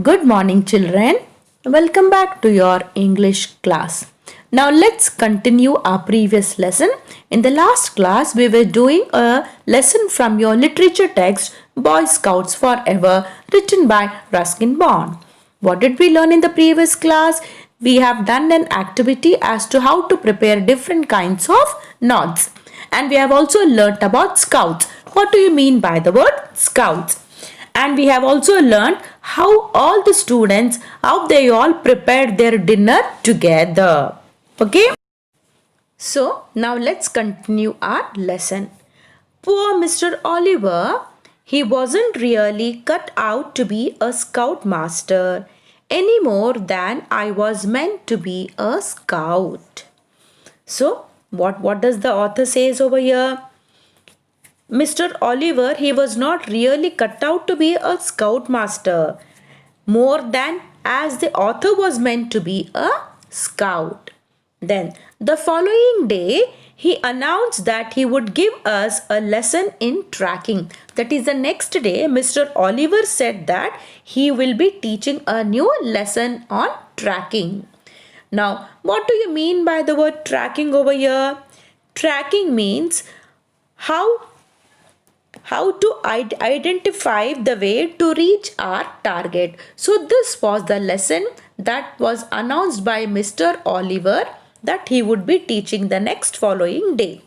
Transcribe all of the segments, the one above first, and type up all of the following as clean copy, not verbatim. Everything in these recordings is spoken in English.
Good morning, children. Welcome back to your English class. Now, let's continue our previous lesson. In the last class, we were doing a lesson from your literature text, Boy Scouts Forever, written by Ruskin Bond. What did we learn in the previous class? We have done an activity as to how to prepare different kinds of knots. And we have also learnt about scouts. What do you mean by the word scouts? And we have also learned how all the students, how they all prepared their dinner together. Okay. So now let's continue our lesson. Poor Mr. Oliver, he wasn't really cut out to be a scout master any more than I was meant to be a scout. So what does the author says over here? Mr. Oliver, he was not really cut out to be a scoutmaster, more than as the author was meant to be a scout. Then, the following day, he announced that he would give us a lesson in tracking. That is, the next day, Mr. Oliver said that he will be teaching a new lesson on tracking. Now, what do you mean by the word tracking over here? Tracking means how to identify the way to reach our target. So this was the lesson that was announced by Mr. Oliver that he would be teaching the next following day.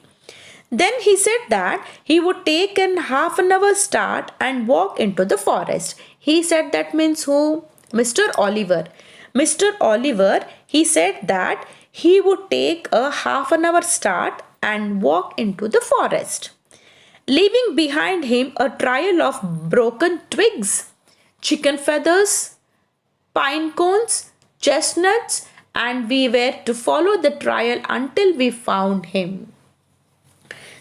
Then he said that he would take an half an hour start and walk into the forest. He said that means who? Mr. Oliver. Mr. Oliver, he said that he would take a half an hour start and walk into the forest, leaving behind him a trail of broken twigs, chicken feathers, pine cones, chestnuts, and we were to follow the trail until we found him.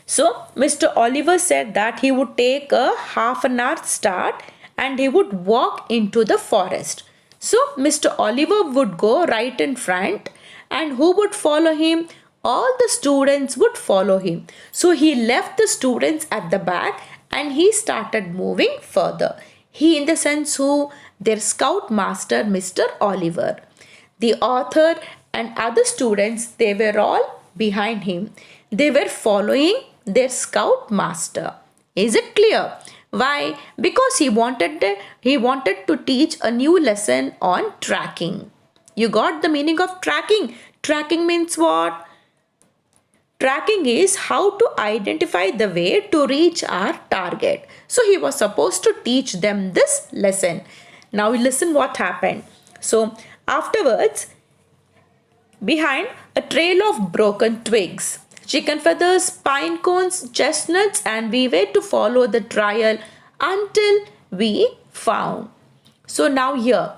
So, Mr. Oliver said that he would take a half an hour start and he would walk into the forest. So, Mr. Oliver would go right in front, and who would follow him? All the students would follow him. So he left the students at the back and he started moving further. He, in the sense who? Their scout master, Mr. Oliver. The author and other students, they were all behind him. They were following their scout master. Is it clear? Why? Because he wanted to teach a new lesson on tracking. You got the meaning of tracking? Tracking means what? Tracking is how to identify the way to reach our target. So he was supposed to teach them this lesson. Now listen what happened. So afterwards, behind a trail of broken twigs, chicken feathers, pine cones, chestnuts, and we were to follow the trail until we found. So now here,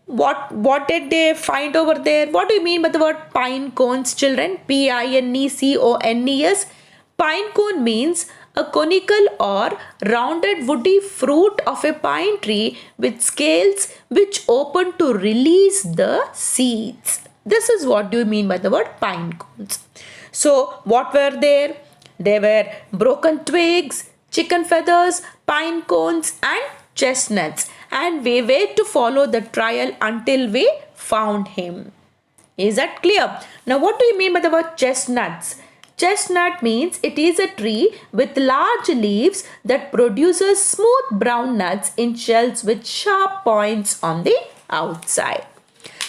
what did they find over there? What do you mean by the word pine cones, children? Pinecones. Pine cone means a conical or rounded woody fruit of a pine tree with scales which open to release the seeds. This is what do you mean by the word pine cones. So what were there? There were broken twigs, chicken feathers, pine cones, and chestnuts, and we were to follow the trail until we found him. Is that clear? Now what do you mean by the word chestnuts? Chestnut means it is a tree with large leaves that produces smooth brown nuts in shells with sharp points on the outside.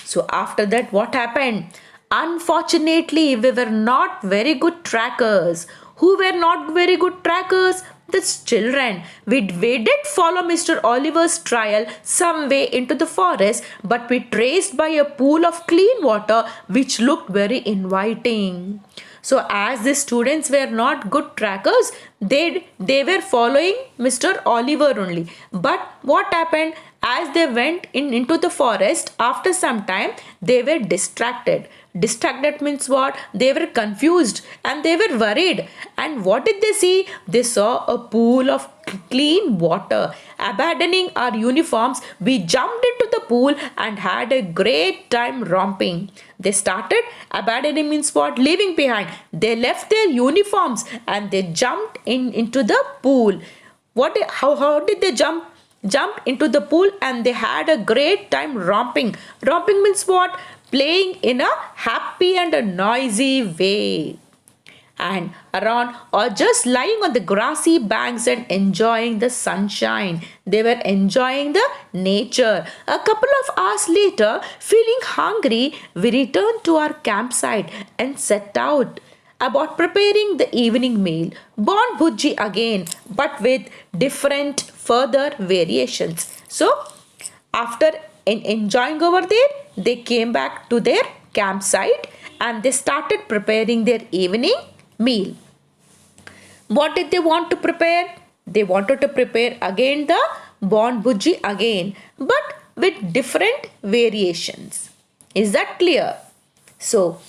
So after that, what happened? Unfortunately, we were not very good trackers. Who were not very good trackers? The children. We did follow Mr. Oliver's trail some way into the forest, but we traced by a pool of clean water which looked very inviting. So as the students were not good trackers, they were following Mr. Oliver only. But what happened? As they went into the forest, after some time, they were distracted. Distracted means what? They were confused and they were worried. And what did they see? They saw a pool of clean water. Abandoning our uniforms, we jumped into the pool and had a great time romping. They started, abandoning means what? Leaving behind. They left their uniforms and they jumped into the pool. How did they jump? jumped into the pool and they had a great time romping. Romping means what? Playing in a happy and a noisy way. And around or just lying on the grassy banks and enjoying the sunshine. They were enjoying the nature. A couple of hours later, feeling hungry, we returned to our campsite and set out about preparing the evening meal. Bon bhujji again, but with different further variations. So, after enjoying over there, they came back to their campsite and they started preparing their evening meal. What did they want to prepare? They wanted to prepare again the bon bhujji again, but with different variations. Is that clear? So,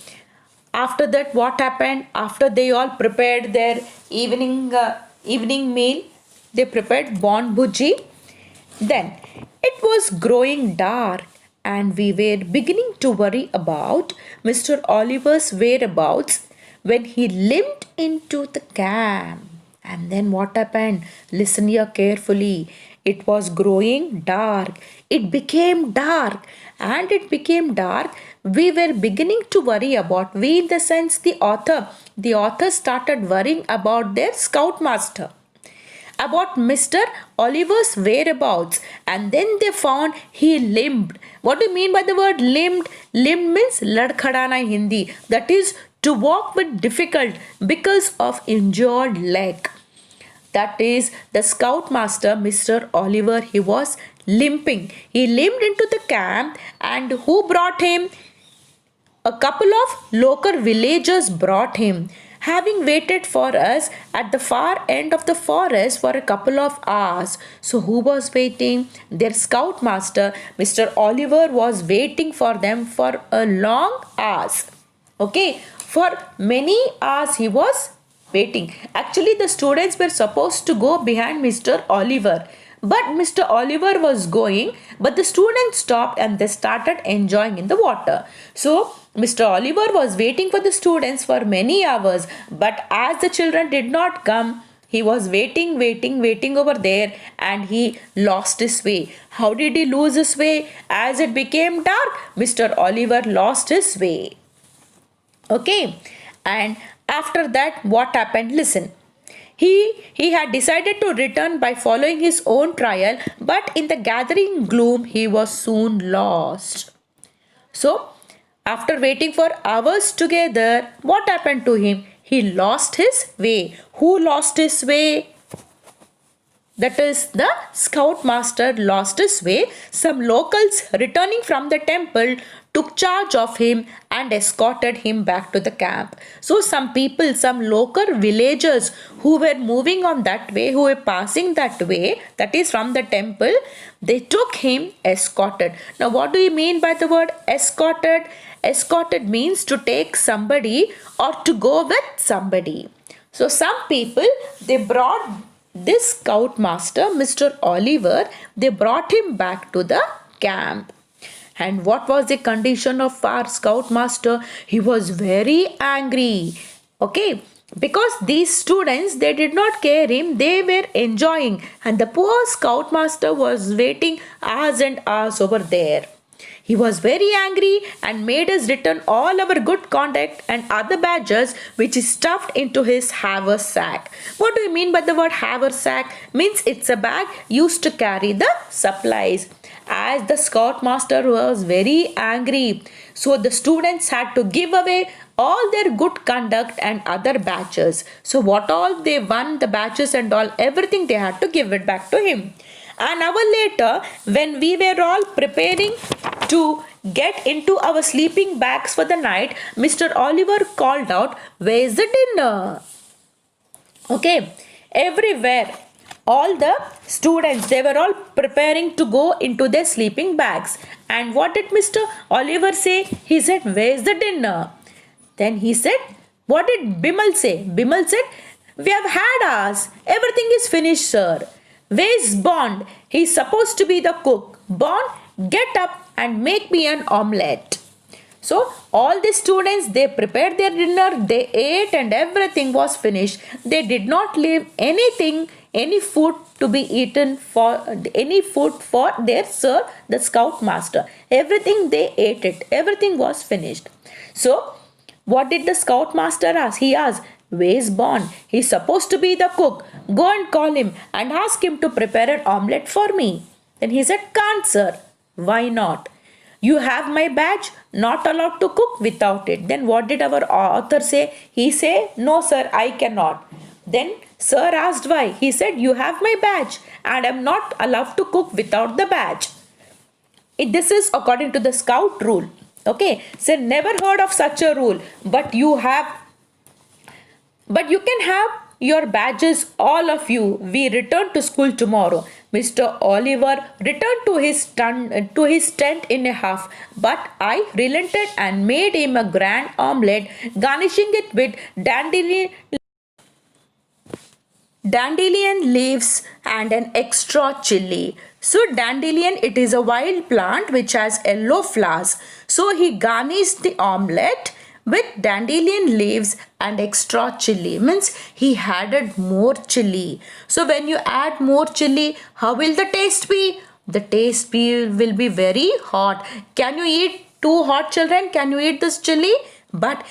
after that, what happened? After they all prepared their evening meal, they prepared bon bhujji. Then it was growing dark, and we were beginning to worry about Mr. Oliver's whereabouts when he limped into the camp. And then what happened? Listen here carefully. It was growing dark. It became dark. And it became dark. We were beginning to worry about, we in the sense the author. The author started worrying about their scoutmaster, about Mr. Oliver's whereabouts, and then they found he limped. What do you mean by the word limped? Limped means ladkhadana in Hindi. That is to walk with difficult because of injured leg. That is the scoutmaster, Mr. Oliver, he was limping. He limped into the camp, and who brought him? A couple of local villagers brought him. Having waited for us at the far end of the forest for a couple of hours. So, who was waiting? Their scoutmaster, Mr. Oliver, was waiting for them for a long hours. Okay, for many hours he was waiting. Actually, the students were supposed to go behind Mr. Oliver. But Mr. Oliver was going, but the students stopped and they started enjoying in the water. So, Mr. Oliver was waiting for the students for many hours, but as the children did not come, he was waiting over there, and he lost his way. How did he lose his way? As it became dark, Mr. Oliver lost his way. Okay, and after that, what happened? Listen. He had decided to return by following his own trail, but in the gathering gloom, he was soon lost. So, after waiting for hours together, what happened to him? He lost his way. Who lost his way? That is, the scoutmaster lost his way. Some locals returning from the temple took charge of him and escorted him back to the camp. So some people, some local villagers who were moving on that way, who were passing that way, that is from the temple, they took him escorted. Now what do you mean by the word escorted? Escorted means to take somebody or to go with somebody. So some people, they brought this scoutmaster, Mr. Oliver, they brought him back to the camp. And what was the condition of our scoutmaster? He was very angry. Okay, because these students, they did not care him, they were enjoying, and the poor scoutmaster was waiting hours and hours over there. He was very angry and made us return all our good conduct and other badges which is stuffed into his haversack. What do you mean by the word haversack? Means it's a bag used to carry the supplies. As the scoutmaster was very angry, so the students had to give away all their good conduct and other badges. So what all they won, the badges and all, everything they had to give it back to him. An hour later, when we were all preparing to get into our sleeping bags for the night, Mr. Oliver called out, "Where's the dinner?" Okay, everywhere, all the students, they were all preparing to go into their sleeping bags. And what did Mr. Oliver say? He said, "Where's the dinner?" Then he said, what did Bimal say? Bimal said, "We have had ours. Everything is finished, sir." Where's Bond? He's supposed to be the cook. Bond, get up and make me an omelette. So all the students, they prepared their dinner, they ate and everything was finished. They did not leave anything any food to be eaten for any food for their sir, the scoutmaster. Everything they ate it. Everything was finished. So what did the scoutmaster ask? He asked, "Where's Bond? He's supposed to be the cook. Go and call him and ask him to prepare an omelette for me." Then he said, "Can't, sir." "Why not?" "You have my badge, not allowed to cook without it." Then what did our author say? He said, "No, sir, I cannot." Then sir asked why. He said, "You have my badge and I'm not allowed to cook without the badge." This is according to the scout rule. Okay, so never heard of such a rule, but you can have your badges, all of you. We return to school tomorrow. Mr. Oliver returned to his tent in a huff, but I relented and made him a grand omelette, garnishing it with dandelion leaves and an extra chili. So dandelion, it is a wild plant which has yellow flowers. So he garnished the omelette with dandelion leaves and extra chili. Means he added more chili. So when you add more chili, how will the taste be? The taste will be very hot. Can you eat too hot, children? Can you eat this chili? But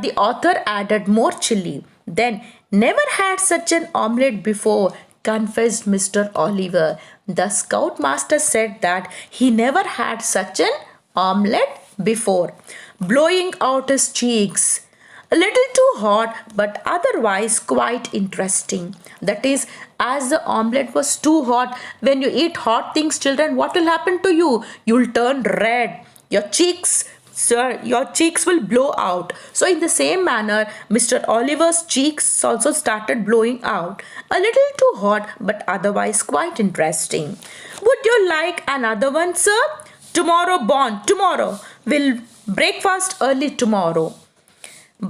the author added more chili. Then, "Never had such an omelette before," confessed Mr. Oliver. The scoutmaster said that he never had such an omelette before, blowing out his cheeks. "A little too hot, but otherwise quite interesting." That is, as the omelette was too hot, when you eat hot things, children, what will happen to you? You'll turn red. Your cheeks will blow out. So in the same manner, Mr. Oliver's cheeks also started blowing out. "A little too hot, but otherwise quite interesting." "Would you like another one, sir?" "Tomorrow, Bond, tomorrow. We'll breakfast early tomorrow."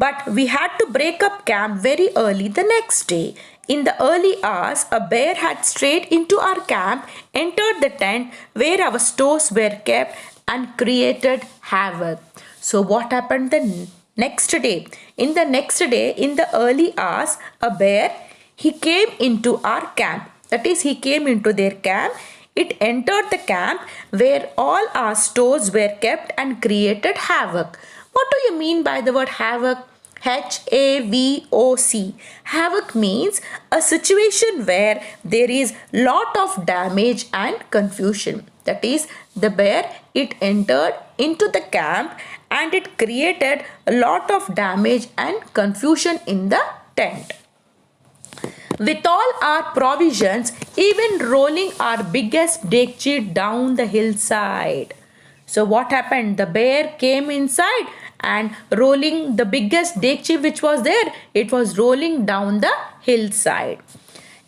But we had to break up camp very early the next day. In the early hours, a bear had strayed into our camp, entered the tent where our stores were kept, and created havoc. So what happened the next day? In the early hours, a bear, he came into our camp. That is, he came into their camp. It entered the camp where all our stores were kept and created havoc. What do you mean by the word havoc? HAVOC. Havoc means a situation where there is lot of damage and confusion. That is, the bear, it entered into the camp and it created a lot of damage and confusion in the tent. With all our provisions, even rolling our biggest dekchi down the hillside. So what happened? The bear came inside and rolling the biggest dekchi which was there, it was rolling down the hillside.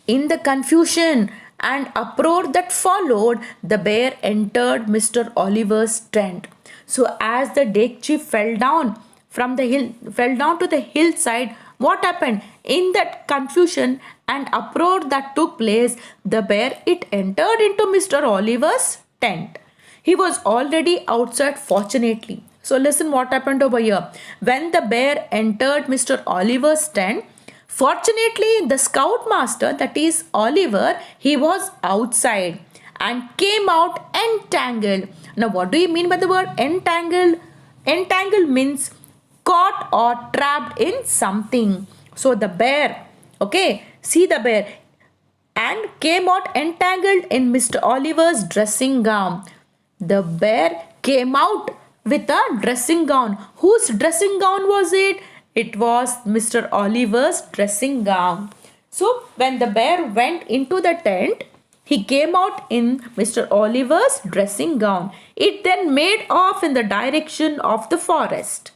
In the confusion and uproar that followed, the bear entered Mr. Oliver's tent. So as the dekchi fell down to the hillside, what happened? In that confusion and uproar that took place, the bear, it entered into Mr. Oliver's tent. He was already outside, fortunately. So listen what happened over here. When the bear entered Mr. Oliver's tent, fortunately the scoutmaster, that is Oliver, he was outside and came out entangled. Now what do you mean by the word entangled? Entangled means caught or trapped in something. So the bear, okay, see the bear, and came out entangled in Mr. Oliver's dressing gown. The bear came out with a dressing gown. Whose dressing gown was it? It was Mr. Oliver's dressing gown. So when the bear went into the tent, he came out in Mr. Oliver's dressing gown. It then made off in the direction of the forest.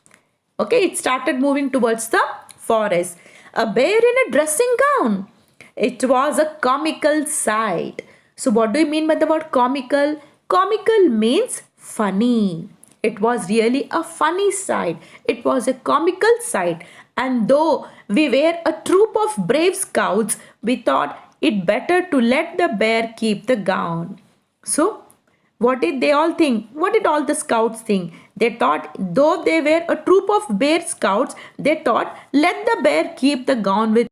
Okay, it started moving towards the forest. A bear in a dressing gown. It was a comical sight. So what do you mean by the word comical? Comical means funny. It was really a funny sight. It was a comical sight. And though we were a troop of brave scouts, we thought it better to let the bear keep the gown. So what did they all think? What did all the scouts think? They thought, though they were a troop of bear scouts, they thought, let the bear keep the gown with